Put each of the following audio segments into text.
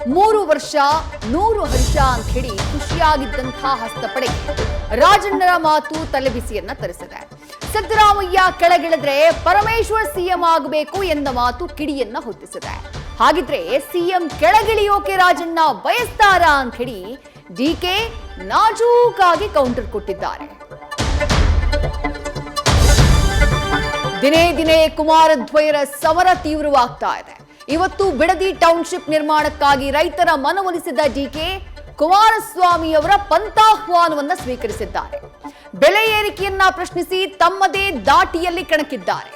3 ವರ್ಷ 100 ಹರ್ಷ ಅಂತ ಹೇಳಿ ಖುಷಿಯಾಗಿದ್ದಂಥ ಹಸ್ತಪಡೆ ರಾಜಣ್ಣರ ಮಾತು ತಲೆಬಿಸಿಯನ್ನ ತರಿಸಿದೆ. ಸಿದ್ದರಾಮಯ್ಯ ಕೆಳಗಿಳಿದ್ರೆ ಪರಮೇಶ್ವರ್ ಸಿಎಂ ಆಗಬೇಕು ಎಂದ ಮಾತು ಕಿಡಿಯನ್ನ ಹೊತ್ತಿಸಿದೆ. ಹಾಗಿದ್ರೆ ಸಿಎಂ ಕೆಳಗಿಳಿಯೋಕೆ ರಾಜಣ್ಣ ಬಯಸ್ತಾರಾ ಅಂತ ಹೇಳಿ ಡಿಕೆ ನಾಜೂಕಾಗಿ ಕೌಂಟರ್ ಕೊಟ್ಟಿದ್ದಾರೆ. ದಿನೇ ದಿನೇ ಕುಮಾರದ್ವಯರ ಸಮರ ತೀವ್ರವಾಗ್ತಾ ಇದೆ. ಇವತ್ತು ಬಿಡದಿ ಟೌನ್ಶಿಪ್ ನಿರ್ಮಾಣಕ್ಕಾಗಿ ರೈತರ ಮನವೊಲಿಸಿದ ಡಿಕೆ ಕುಮಾರಸ್ವಾಮಿ ಅವರ ಪಂಥಾಹ್ವಾನವನ್ನ ಸ್ವೀಕರಿಸಿದ್ದಾರೆ. ಬೆಲೆ ಏರಿಕೆಯನ್ನ ಪ್ರಶ್ನಿಸಿ ತಮ್ಮದೇ ದಾಟಿಯಲ್ಲಿ ಕಣಕ್ಕಿದ್ದಾರೆ.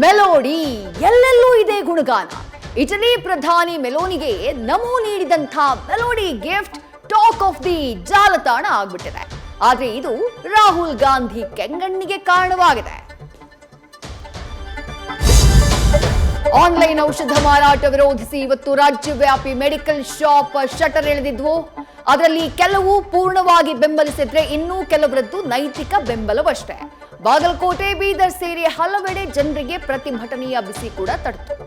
ಮೆಲೋಡಿ ಎಲ್ಲೆಲ್ಲೂ ಇದೆ ಗುಣಗಾನ. ಇಟಲಿ ಪ್ರಧಾನಿ ಮೆಲೋನಿಗೆ ನಮೋ ನೀಡಿದಂಥ Melodi gift talk of the ಜಾಲತಾಣ ಆಗ್ಬಿಟ್ಟಿದೆ. ಆದ್ರೆ ಇದು ರಾಹುಲ್ ಗಾಂಧಿ ಕೆಂಗಣ್ಣಿಗೆ ಕಾರಣವಾಗಿದೆ. ಆನ್ಲೈನ್ ಔಷಧ ಮಾರಾಟ ವಿರೋಧಿಸಿ ಇವತ್ತು ರಾಜ್ಯವ್ಯಾಪಿ ಮೆಡಿಕಲ್ ಶಾಪ್ ಶಟರ್ ಎಳೆದಿದ್ವು. ಅದರಲ್ಲಿ ಕೆಲವು ಪೂರ್ಣವಾಗಿ ಬೆಂಬಲಿಸಿದ್ರೆ ಇನ್ನೂ ಕೆಲವರದ್ದು ನೈತಿಕ ಬೆಂಬಲವಷ್ಟೇ. ಬಾಗಲಕೋಟೆ, ಬೀದರ್ ಸೇರಿ ಹಲವೆಡೆ ಜನರಿಗೆ ಪ್ರತಿಭಟನೆಯ ಬಿಸಿ ಕೂಡ ತಟ್ಟಿತು.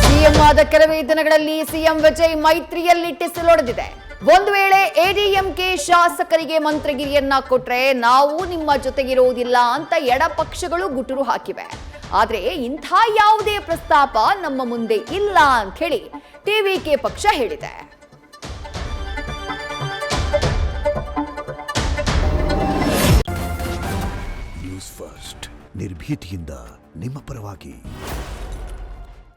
ಸಿಎಂ ಆದ ಕೆಲವೇ ದಿನಗಳಲ್ಲಿ ಸಿಎಂ ವಿಜಯ್ ಮೈತ್ರಿಯಲ್ಲಿ ಟಿಸಿಲೊಡೆದಿದೆ. ಒಂದು ವೇಳೆ ಎಡಿಎಂಕೆ ಶಾಸಕರಿಗೆ ಮಂತ್ರಿಗಿರಿಯನ್ನ ಕೊಟ್ರೆ ನಾವು ನಿಮ್ಮ ಜೊತೆಗಿರುವುದಿಲ್ಲ ಅಂತ ಎಡಪಕ್ಷಗಳು ಗುಟುರು ಹಾಕಿವೆ. ಆದ್ರೆ ಇಂಥ ಯಾವುದೇ ಪ್ರಸ್ತಾಪ ನಮ್ಮ ಮುಂದೆ ಇಲ್ಲ ಅಂತ ಹೇಳಿ ಟಿವಿಕೆ ಪಕ್ಷ ಹೇಳಿದೆ. ನ್ಯೂಸ್ ಫಸ್ಟ್ ನಿರ್ಭೀತಿಯಿಂದ ನಿಮ್ಮ ಪರವಾಗಿ.